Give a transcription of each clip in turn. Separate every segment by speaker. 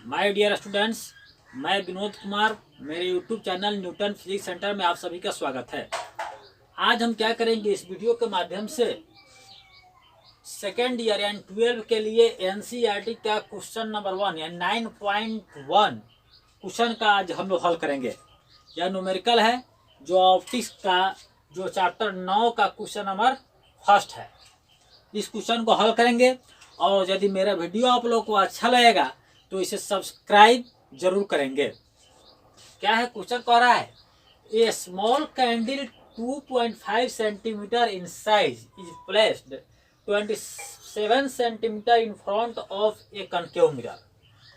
Speaker 1: My dear students, मैं विनोद कुमार, मेरे YouTube channel Newton physics centre में आप सभी का स्वागत है। आज हम क्या करेंगे, इस वीडियो के माध्यम से सेकेंड ईयर यानी 12 के लिए एनसीईआरटी का क्वेश्चन नंबर 1 यानी 9.1 क्वेश्चन का आज हम लोग हल करेंगे। यह न्यूमेरिकल है, जो ऑप्टिक्स का जो चैप्टर 9 का क्वेश्चन नंबर फर्स्ट है। इस क्वेश्चन को हल करेंगे और यदि मेरा वीडियो आप लोग को अच्छा लगेगा तो इसे सब्सक्राइब जरूर करेंगे। क्या है क्वेश्चन, कह रहा है a small candle 2.5 centimetre in size is placed 27 centimetre in front of a concave mirror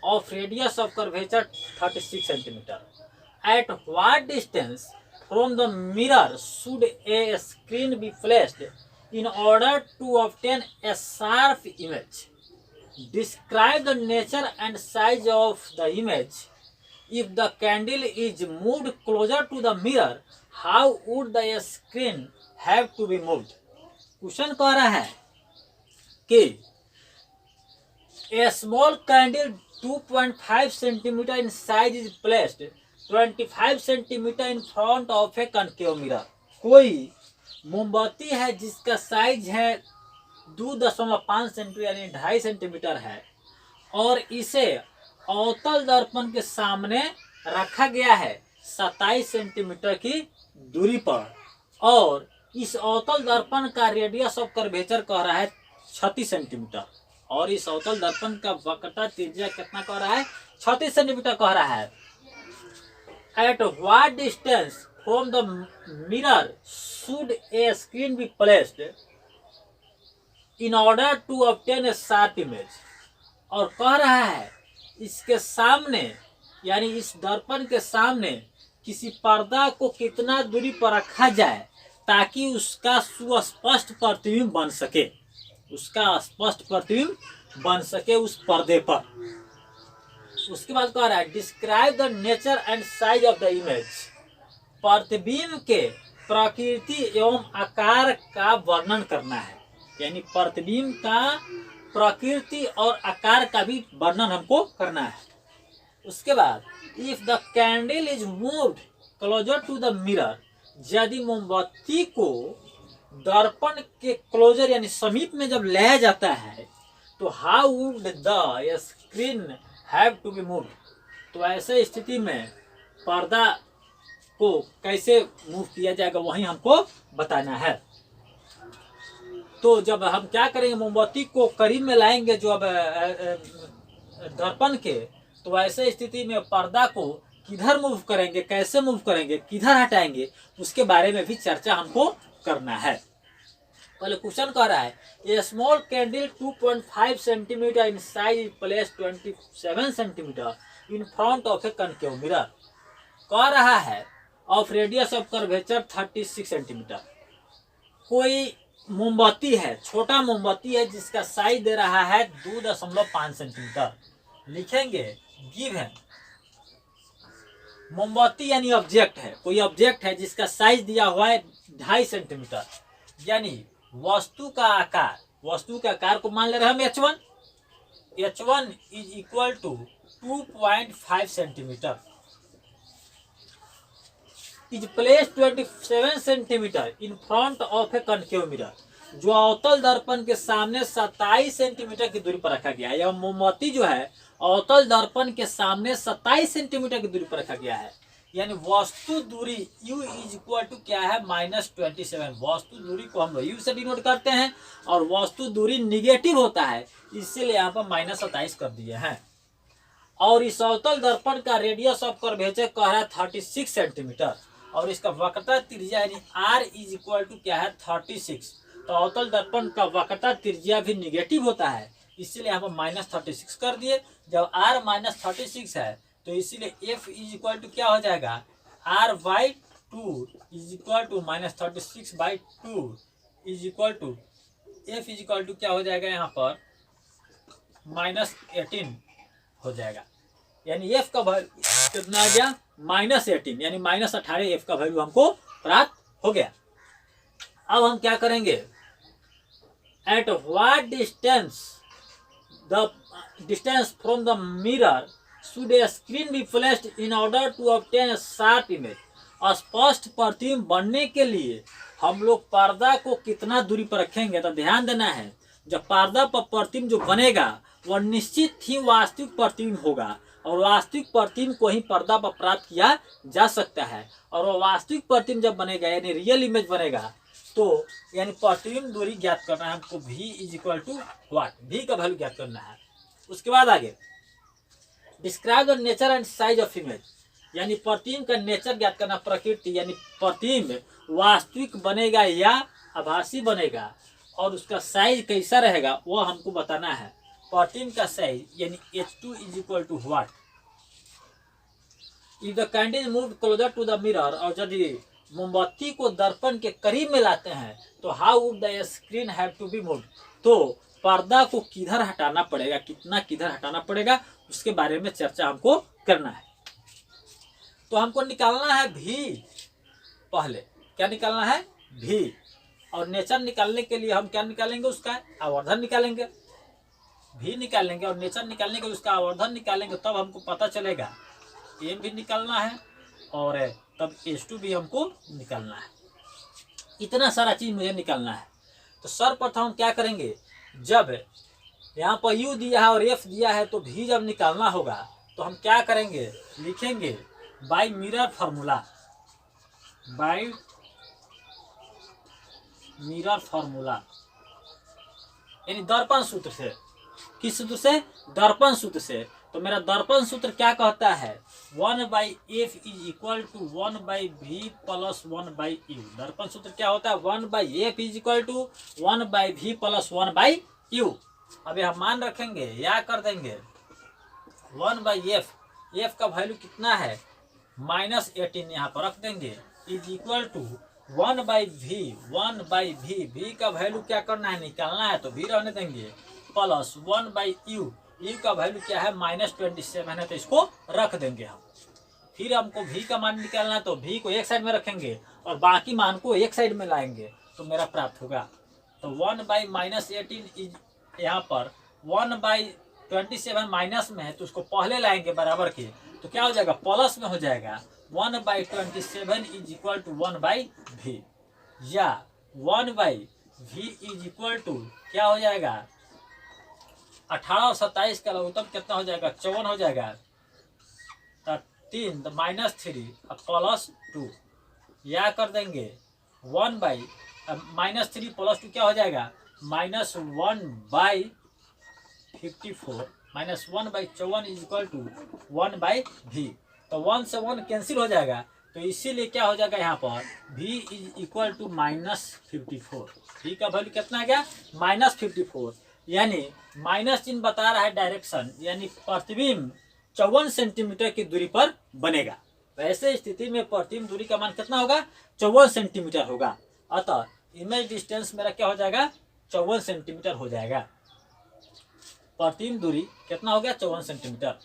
Speaker 1: of radius of curvature 36 centimetre. At what distance from the mirror should a screen be placed in order to obtain a sharp image? Describe the nature and size of the image. If the candle is moved closer to the mirror, how would the screen have to be moved? Question कह रहा है कि a small candle 2.5 centimeter in size is placed 25 centimeter in front of a concave mirror. कोई मोमबत्ती है जिसका size है 2.5 centimetre यानी 2.5 सेंटीमीटर है और इसे अवतल दर्पण के सामने रखा गया है 27 सेंटीमीटर की दूरी पर और इस अवतल दर्पण का रेडियस ऑफ कर्वेचर कह रहा है 36 सेंटीमीटर और इस अवतल दर्पण का वक्रता त्रिज्या कितना कह रहा है 36 सेंटीमीटर कह रहा है। Eight what distance from the mirror should a screen be placed in order to obtain a sharp image? और कह रहा है इसके सामने यानी इस दर्पण के सामने किसी पर्दा को कितना दूरी पर रखा जाए ताकि उसका सुस्पष्ट प्रतिबिंब बन सके, उसका स्पष्ट प्रतिबिंब बन सके उस पर्दे पर। उसके बाद कह रहा है describe the nature and size of the image. प्रतिबिंब के प्रकृति एवं आकार का वर्णन करना है, यानी प्रतिबिंब का प्रकृति और आकार का भी वर्णन हमको करना है। उसके बाद if the candle is moved closer to the mirror, यदि मोमबत्ती को दर्पण के क्लोजर यानी समीप में जब लाया जाता है तो how would the screen have to be moved, तो ऐसे स्थिति में पर्दा को कैसे मूव किया जाएगा वही हमको बताना है। तो जब हम क्या करेंगे, मोमबत्ती को करीब में लाएंगे जो अब दर्पण के, तो ऐसे स्थिति में पर्दा को किधर मूव करेंगे, कैसे मूव करेंगे, किधर हटाएंगे, उसके बारे में भी चर्चा हमको करना है। पहले क्वेश्चन कह रहा है a small candle 2.5 centimetre in size place 27 centimetre in front of a concave mirror. कह रहा है of radius of curvature 36 centimetre. कोई मोमबत्ती है, छोटा मोमबत्ती है जिसका साइज दे रहा है 2.5 सेंटीमीटर। लिखेंगे गिवन मोमबत्ती यानी ऑब्जेक्ट है, कोई ऑब्जेक्ट है जिसका साइज दिया हुआ है 2.5 सेंटीमीटर, यानी वस्तु का आकार, वस्तु के आकार को मान ले रहे हम h1 is equal to 2.5 centimetre is place 27 centimetre in front of a concave mirror, जो अवतल दर्पण के सामने 27 सेंटीमीटर की दूरी पर रखा गया है। यह मोमबत्ती जो है अवतल दर्पण के सामने 27 सेंटीमीटर की दूरी पर रखा गया है, यानी वस्तु दूरी u इज इक्वल टू क्या है -27। वस्तु दूरी को हम u से डिनोट करते हैं और वस्तु दूरी निगेटिव होता है, इसीलिए यहाँ पर -27 कर दिए हैं। और इस अवतल दर्पण का रेडियस ऑफ कर्वेचर कह रहा है 36 सेंटीमीटर और इसका वक्रता त्रिज्या यानी r इज इक्वल टू क्या है 36। तो अवतल दर्पण का वक्रता त्रिज्या भी निगेटिव होता है, इसीलिए यहाँ पर -36 कर दिए। जब r -36 है तो इसीलिए f इज इक्वल टू क्या हो जाएगा r/2 is equal to -36/2 is equal to f is equal to क्या हो जाएगा यहाँ पर -18 हो जाएगा, यानी f का वैल्यू कितना आ गया -18, यानी -18 f का वैल्यू हमको प्राप्त हो गया। अब हम क्या करेंगे, at what distance the distance from the mirror should a screen be placed in order to obtain a sharp image. स्पष्ट प्रतिबिंब बनने के लिए हम लोग पर्दा को कितना दूरी पर रखेंगे, तो ध्यान देना है जब पर्दा पर प्रतिबिंब जो बनेगा वह निश्चित ही वास्तविक प्रतिबिंब होगा, और वास्तविक प्रतिबिंब को ही पर्दा पर प्राप्त किया जा सकता है। और वह वास्तविक प्रतिबिंब जब बनेगा यानी रियल इमेज बनेगा, तो यानी प्रतिबिंब दूरी ज्ञात करना है हमको, v is equal to what, v का वैल्यू ज्ञात करना है। उसके बाद आगे describe the nature and size of image, यानी प्रतिबिंब का नेचर ज्ञात करना, प्रकृति, यानी प्रतिबिंब वास्तविक बनेगा या आभासी बनेगा, और उसका साइज कैसा रहेगा वो हमको बताना है। प्रतिबिंब का साइज यानी h2 is equal to what. If the candle is moved closer to the mirror, और यदि मोमबत्ती को दर्पण के करीब में लाते हैं तो how would the screen have to be moved, तो पर्दा को किधर हटाना पड़ेगा, कितना किधर हटाना पड़ेगा, उसके बारे में चर्चा हमको करना है। तो हमको निकालना है भी, पहले क्या निकालना है भी, और नेचर निकालने के लिए हम क्या निकालेंगे, उसका आवर्धन निकालेंगे, भी निकालेंगे, और नेचर निकालने के लिए उसका आवर्धन निकालेंगे, तब हमको पता चलेगा एम भी निकालना है और तब H2 भी हमको निकालना है। इतना सारा चीज मुझे निकालना है। तो सर्वप्रथम हम क्या करेंगे, जब यहाँ पर U दिया है और F दिया है तो भी जब निकालना होगा तो हम क्या करेंगे, लिखेंगे by mirror formula, by mirror formula यानी दर्पण सूत्र से। किस सूत्र से, दर्पण सूत्र से। तो मेरा दर्पण सूत्र क्या कहता है, 1/f is equal to 1/v plus 1/u। दर्पण सूत्र क्या होता है, 1/f is equal to 1/v plus 1/u। अभी हम मान रखेंगे या कर देंगे 1/f, f का वैल्यू कितना है -18, यहाँ पर रख देंगे, is equal to 1/v, 1/v, v का वैल्यू क्या करना है, निकालना है, तो v रहने देंगे, प्लस 1/u, u का वैल्यू क्या है -27 है, तो इसको रख देंगे हम। फिर हमको v का मान निकालना है, तो v को एक साइड में रखेंगे और बाकी मान को एक साइड में लाएंगे, तो मेरा प्राप्त होगा। तो 1/-18 इज यहाँ पर 1/27 माइनस में है, तो उसको पहले लाएंगे बराबर के, तो क्या हो जाएगा, प्लस में हो जाएगा, 1/27 इज इक्वल टू 1/v, या 1/v इज इक्वल टू क्या हो जाएगा, 18 और 27 का लघुत्तम कितना हो जाएगा, 54 हो जाएगा, तो 3 -3 प्लस 2, या कर देंगे 1/-3 प्लस 2 क्या हो जाएगा, -1/54, -1/54 इज इक्वल टू 1/v। तो 1 से 1 कैंसिल हो जाएगा, तो इसीलिए क्या हो जाएगा यहाँ पर v is equal to -54। v का वैल्यू कितना आ गया, -54, यानी माइनस चिन्ह बता रहा है डायरेक्शन, यानी प्रतिबिंब 54 सेंटीमीटर की दूरी पर बनेगा। वैसे स्थिति में प्रतिबिंब दूरी का मान कितना होगा, 54 सेंटीमीटर होगा। अतः इमेज डिस्टेंस मेरा क्या हो जाएगा, 54 सेंटीमीटर हो जाएगा। प्रतिबिंब दूरी कितना हो गया, 54 centimetre.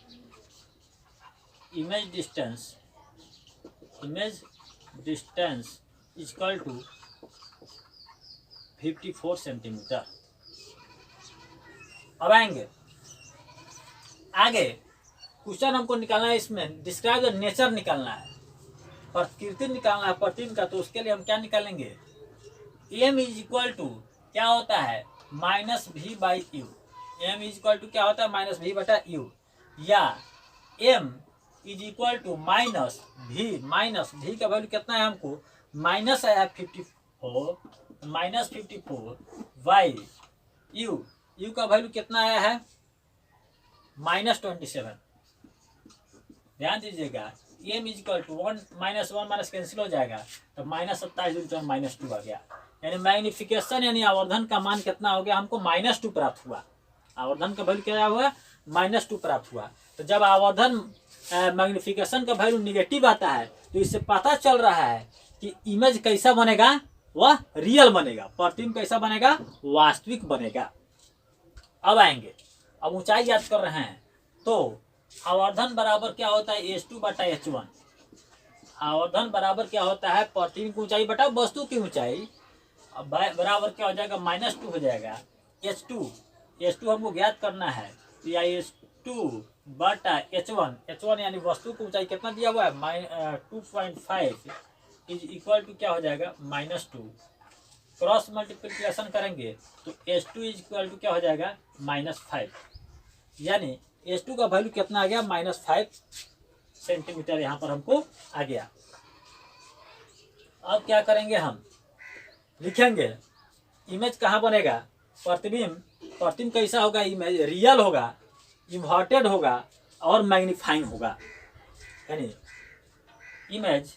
Speaker 1: Image distance equal to 54 centimetre. अब आएंगे आगे, क्वेश्चन हमको निकालना है, इसमें डिस्क्राइब द नेचर निकालना है, प्रकृति निकालना है प्रतिबिंब का। तो उसके लिए हम क्या निकालेंगे, m इज इक्वल टू क्या होता है, -v/u। m is equal to क्या होता है, -v/u, या m is equal to -v का वैल्यू कितना है, हमको माइनस आया 54, -54/u, u का वैल्यू कितना आया है, -27। ध्यान दीजिएगा, m is equal to 1 -1 cancel हो जाएगा, तो -27 -2 आ गया, यानी मैग्निफिकेशन यानी आवर्धन का मान कितना हो गया, हमको -2 प्राप्त हुआ। आवर्धन का वैल्यू क्या हुआ, -2 प्राप्त हुआ। तो जब आवर्धन मैग्निफिकेशन का वैल्यू निगेटिव आता है, तो इससे पता चल रहा है कि इमेज कैसा बनेगा, वह रियल बनेगा, प्रतिबिंब कैसा बनेगा, वास्तविक बनेगा। अब आएंगे, अब ऊंचाई याद कर रहे हैं, तो आवर्धन बराबर क्या होता है, H2/H1। आवर्धन बराबर क्या होता है, प्रतिबिंब की ऊंचाई बटा वस्तु की ऊंचाई, बराबर क्या हो जाएगा, -2 हो जाएगा। H2 हमको ज्ञात करना है, तो या H2 बटा H1 यानी वस्तु की ऊंचाई कितना दिया हुआ है 2.5 इज इक्वल टू क्या हो जाएगा -2। क्रॉस मल्टीप्लिकेशन करेंगे तो H2 इज इक्वल टू क्या हो जाएगा -5, यानी H2 का वैल्यू कितना आ गया -5 सेंटीमीटर यहाँ पर हमको आ गया। अब क्या करेंगे, हम लिखेंगे इमेज कहाँ बनेगा, प्रतिबिंब कैसा होगा, इमेज रियल होगा, इन्वर्टेड होगा और मैग्नीफाइंग होगा। यानी इमेज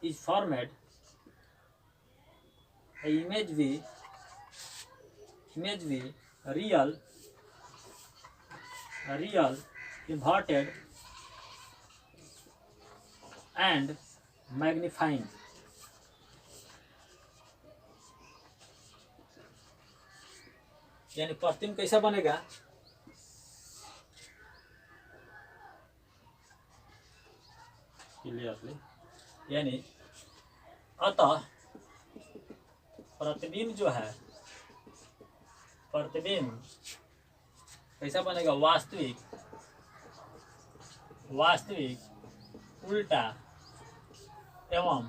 Speaker 1: इज फॉर्मेड इमेज भी रियल inverted and magnifying। यानी प्रतिबिंब कैसा बनेगा, यानी अतः प्रतिबिंब जो है, प्रतिबिंब कैसा बनेगा, वास्तविक उल्टा एवं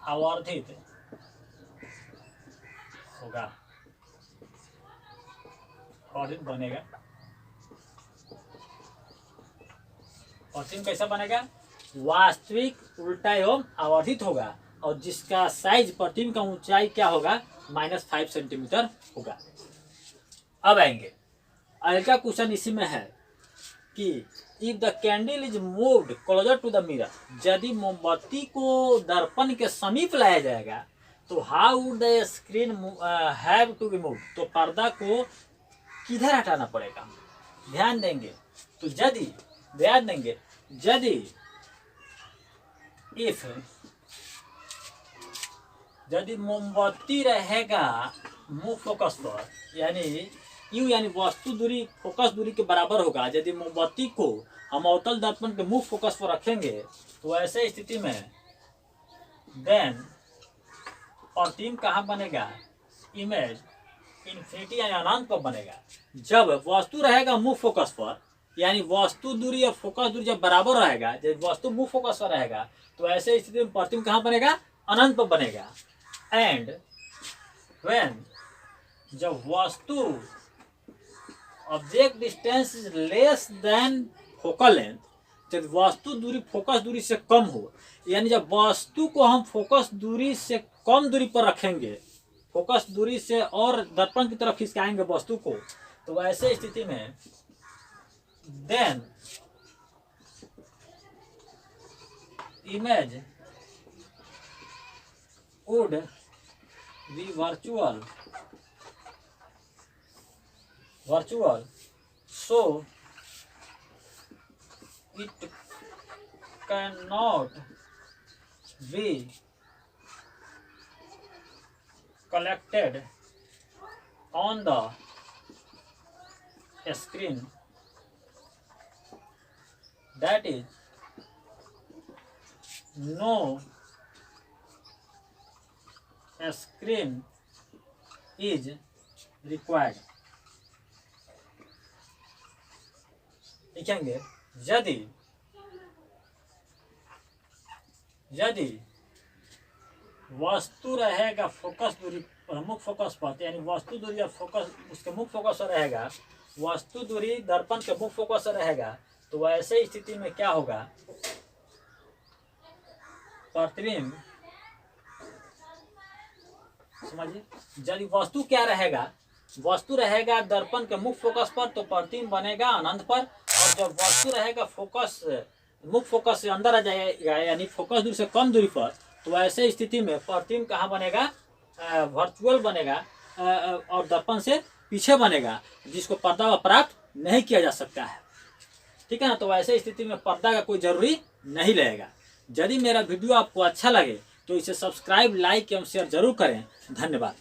Speaker 1: आवर्धित होगा, आवर्धित बनेगा। प्रतिबिंब कैसा बनेगा, वास्तविक उल्टा एवं आवर्धित होगा और जिसका साइज प्रतिबिंब का ऊंचाई क्या होगा -5 सेंटीमीटर होगा। अब आएंगे अगला क्वेश्चन, इसी में है कि if the candle is moved closer to the mirror, यदि मोमबत्ती को दर्पण के समीप लाया जाएगा तो how would the screen have to be moved, तो पर्दा को किधर हटाना पड़ेगा। ध्यान देंगे तो यदि मोमबत्ती रहेगा मुख फोकस पर, यानी वस्तु दूरी फोकस दूरी के बराबर होगा, यदि मोमबत्ती को हम अवतल दर्पण के मुख फोकस पर रखेंगे तो ऐसे स्थिति में देन प्रतिबिंब कहाँ बनेगा, इमेज इन्फिनिटी यानी अनंत पर बनेगा। जब वस्तु रहेगा मुख फोकस पर, यानी वस्तु दूरी और फोकस दूरी जब बराबर रहेगा, जब वस्तु मुख फोकस पर रहेगा तो ऐसे स्थिति में प्रतिबिंब कहाँ बनेगा, अनंत पर बनेगा। एंड व्हेन जब वस्तु object distance is less than focal length, जब वस्तु दूरी फोकस दूरी से कम हो, यानी जब वस्तु को हम फोकस दूरी से कम दूरी पर रखेंगे, फोकस दूरी से और दर्पण की तरफ खिसकाएंगे वस्तु को, तो ऐसे स्थिति में then image would be virtual, so it cannot be collected on the screen, that is no screen is required। लिखेंगे यदि वस्तु रहेगा फोकस दूरी मुख फोकस पर, यानी वस्तु दूरी और फोकस उसके मुख फोकस पर रहेगा, वस्तु दूरी दर्पण के मुख फोकस पर रहेगा, तो ऐसे स्थिति में क्या होगा, प्रतिबिंब समझिए, यदि वस्तु क्या रहेगा, वस्तु रहेगा दर्पण के मुख फोकस पर तो प्रतिबिंब बनेगा अनंत पर, और जब वस्तु रहेगा फोकस मुख फोकस से अंदर आ जाएगा, यानी फोकस दूरी से कम दूरी पर, तो ऐसे स्थिति में प्रतिबिंब कहाँ बनेगा, वर्चुअल बनेगा और दर्पण से पीछे बनेगा, जिसको पर्दा पर प्राप्त नहीं किया जा सकता है। ठीक है ना, तो ऐसे स्थिति में पर्दा का कोई जरूरी नहीं रहेगा। यदि मेरा वीडियो आपको अच्छा लगे तो इसे सब्सक्राइब, लाइक एवं शेयर जरूर करें। धन्यवाद।